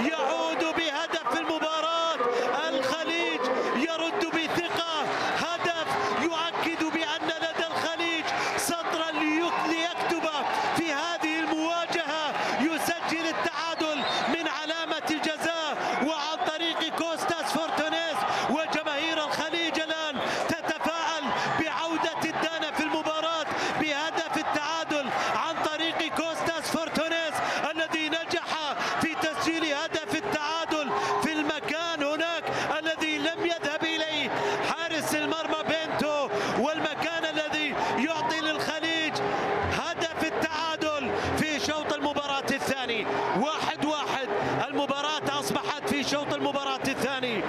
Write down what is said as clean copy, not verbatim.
يعود بهدف في المباراة. الخليج يرد بثقة، هدف يؤكد بأن لدى الخليج سطرا ليكتب في هذه المواجهة. يسجل التعادل من علامة الجزاء وعن طريق كوستاس فورتونيز، وجماهير الخليج الآن تتفاعل بعودة الدانا في المباراة بهدف التعادل عن طريق كوستاس فورتونيز الذي نجح في تسجيل هدف التعادل في المكان هناك الذي لم يذهب إليه حارس المرمى بينتو، والمكان الذي يعطي للخليج هدف التعادل في شوط المباراة الثاني. 1-1 المباراة أصبحت في شوط المباراة الثاني.